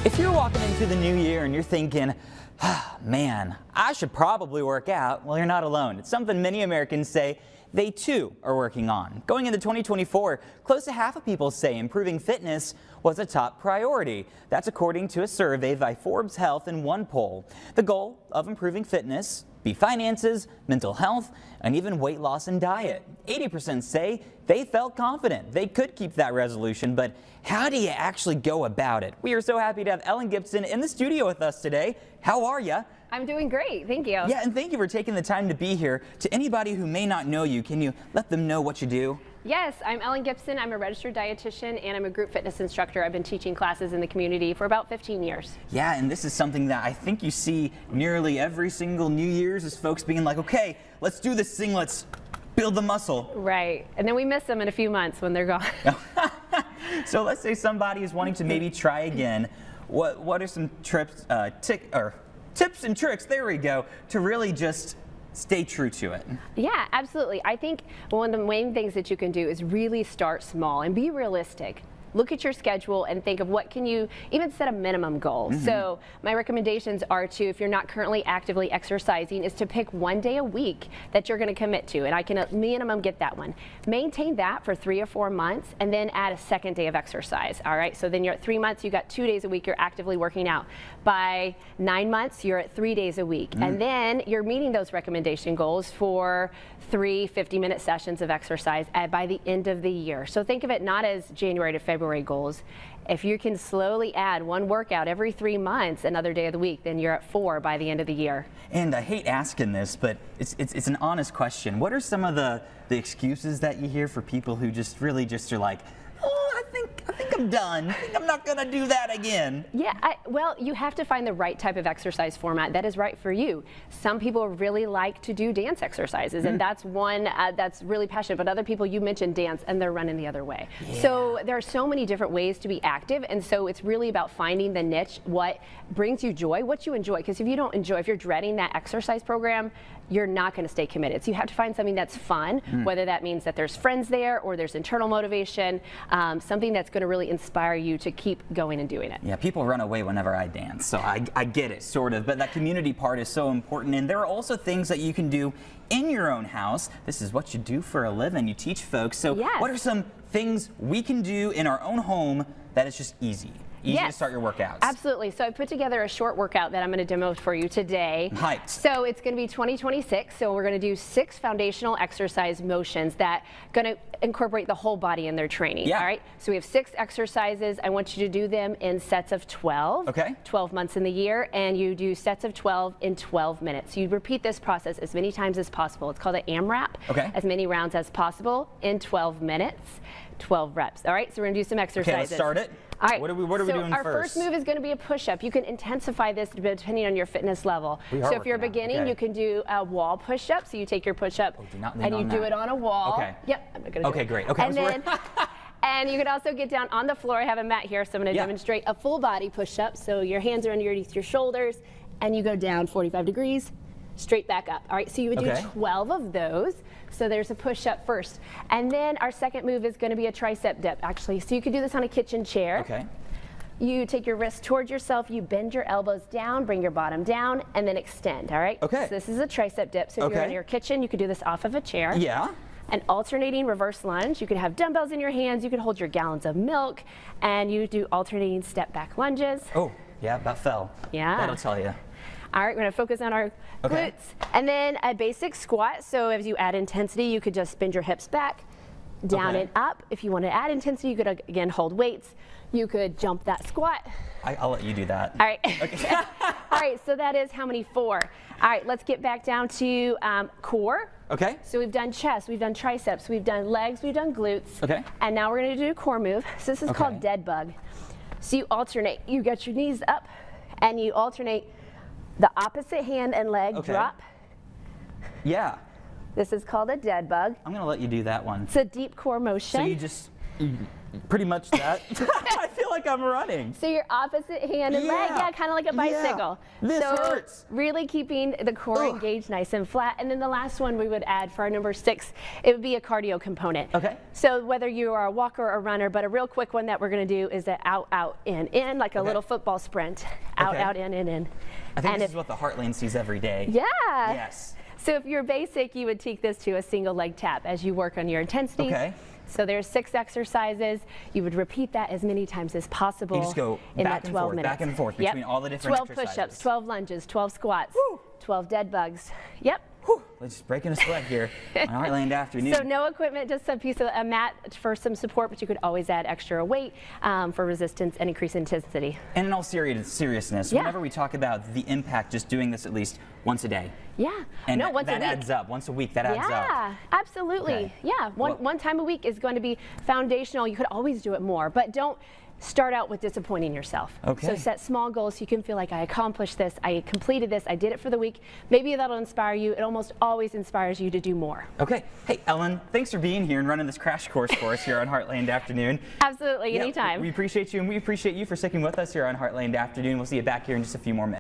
If you're walking into the new year and you're thinking, man, I should probably work out, well, you're not alone. It's something many Americans say they too are working on. Going into 2024, close to half of people say improving fitness was a top priority. That's according to a survey by Forbes Health in one poll. The goal of improving fitness be finances, mental health, and even weight loss and diet. 80% say they felt confident they could keep that resolution, but how do you actually go about it? We are so happy to have Ellen Gibson in the studio with us today. How are you? I'm doing great, thank you. Yeah, and thank you for taking the time to be here. To anybody who may not know you, can you let them know what you do? Yes, I'm Ellen Gibson. I'm a registered dietitian and I'm a group fitness instructor. I've been teaching classes in the community for about 15 years. Yeah, and this is something that I think you see nearly every single New Year's is folks being like, okay, let's do this thing, let's build the muscle. Right, and then we miss them in a few months when they're gone. So let's say somebody is wanting to maybe try again. What are some tips and tricks, there we go, to really just stay true to it? Yeah, absolutely. I think one of the main things that you can do is really start small and be realistic. Look at your schedule and think of what can you even set a minimum goal. So my recommendations are to, if you're not currently actively exercising, is to pick one day a week that you're going to commit to, and I can at minimum get that one. Maintain that for 3 or 4 months and then add a second day of exercise. All right, so then you're at 3 months, you got 2 days a week you're actively working out. By 9 months you're at 3 days a week, and then you're meeting those recommendation goals for 3 50-minute sessions of exercise by the end of the year. So think of it not as January to February goals. If you can slowly add one workout every 3 months, another day of the week, then you're at 4 by the end of the year. And I hate asking this, but it's an honest question. What are some of the excuses that you hear for people who just really just are like, oh, I think I'm done. I think I'm not going to do that again. Yeah, well, you have to find the right type of exercise format that is right for you. Some people really like to do dance exercises, and that's one that's really passionate. But other people, you mentioned dance, and they're running the other way. Yeah. So there are so many different ways to be active, and so it's really about finding the niche, what brings you joy, what you enjoy. Because if you don't enjoy, if you're dreading that exercise program, you're not going to stay committed. So you have to find something that's fun, whether that means that there's friends there or there's internal motivation, something that's going to really inspire you to keep going and doing it. Yeah, people run away whenever I dance, so I get it, sort of, but that community part is so important, and there are also things that you can do in your own house. This is what you do for a living, you teach folks, so yes. What are some things we can do in our own home that is just easy? Easy to start your workouts. Absolutely. So I put together a short workout that I'm going to demo for you today. Hyped. So it's going to be 2026. So we're going to do 6 foundational exercise motions that are going to incorporate the whole body in their training. Yeah. All right. So we have 6 exercises. I want you to do them in sets of 12. Okay. 12 months in the year, and you do sets of 12 in 12 minutes. So you repeat this process as many times as possible. It's called an AMRAP. Okay. As many rounds as possible in 12 minutes. 12 reps. All right, so we're going to do some exercises. Okay, let's start it. All right. What are we doing first? Our first move is going to be a push-up. You can intensify this depending on your fitness level. So if you're beginning, you can do a wall push-up. So you take your push-up and you do it on a wall. Okay. Yep. I'm not going to do it. Great. Okay. And then, and you can also get down on the floor. I have a mat here, so I'm going to demonstrate a full body push-up. So your hands are underneath your shoulders, and you go down 45 degrees, straight back up. All right, so you would do 12 of those. So there's a push-up first. And then our second move is going to be a tricep dip, actually. So you could do this on a kitchen chair. Okay. You take your wrist towards yourself, you bend your elbows down, bring your bottom down, and then extend, all right? Okay. So this is a tricep dip. So if you're in your kitchen, you could do this off of a chair. Yeah. An alternating reverse lunge. You could have dumbbells in your hands, you could hold your gallons of milk, and you do alternating step back lunges. Oh, yeah, that fell. Yeah. That'll tell you. All right, we're going to focus on our glutes. And then a basic squat. So as you add intensity, you could just bend your hips back, down and up. If you want to add intensity, you could, again, hold weights. You could jump that squat. I'll let you do that. All right. Okay. All right, so that is how many? 4. All right, let's get back down to core. Okay. So we've done chest, we've done triceps, we've done legs, we've done glutes. Okay. And now we're going to do a core move. So this is called dead bug. So you alternate. You get your knees up, and you alternate the opposite hand and leg drop. Yeah. This is called a dead bug. I'm going to let you do that one. It's a deep core motion. So you just Pretty much that. I feel like I'm running. So your opposite hand and leg, Yeah. kind of like a bicycle. This so hurts. really keeping the core Ugh. engaged nice and flat. And then the last one we would add for our number 6, it would be a cardio component. Okay. So whether you are a walker or a runner, but a real quick one that we're going to do is the out, out, in, like a Okay. little football sprint. Out, Okay. out, in. I think And this if- is what the Heartland sees every day. Yeah. Yes. So if you're basic, you would take this to a single leg tap as you work on your intensity. Okay. So there's 6 exercises. You would repeat that as many times as possible. You just go in back that and 12 forth, minutes. back and forth Yep. between all the different 12 exercises. push-ups, 12 lunges, 12 squats, Woo. 12 dead bugs. Yep. Whew, let's just breaking a sweat here on Heartland Afternoon. So no equipment, just a piece of a mat for some support, but you could always add extra weight for resistance and increase intensity. And in all seriousness, Yeah. whenever we talk about the impact, just doing this at least once a day. Yeah. And no, once that a week. adds up. Once a week, that adds up. Yeah, absolutely. Okay. Yeah, Well- one time a week is going to be foundational. You could always do it more, but don't start out with disappointing yourself. Okay. So set small goals so you can feel like I accomplished this, I completed this, I did it for the week. Maybe that'll inspire you. It almost always inspires you to do more. Okay. Hey, Ellen, thanks for being here and running this crash course for us here on Heartland Afternoon. Absolutely, Yeah, anytime. We appreciate you, and we appreciate you for sticking with us here on Heartland Afternoon. We'll see you back here in just a few more minutes.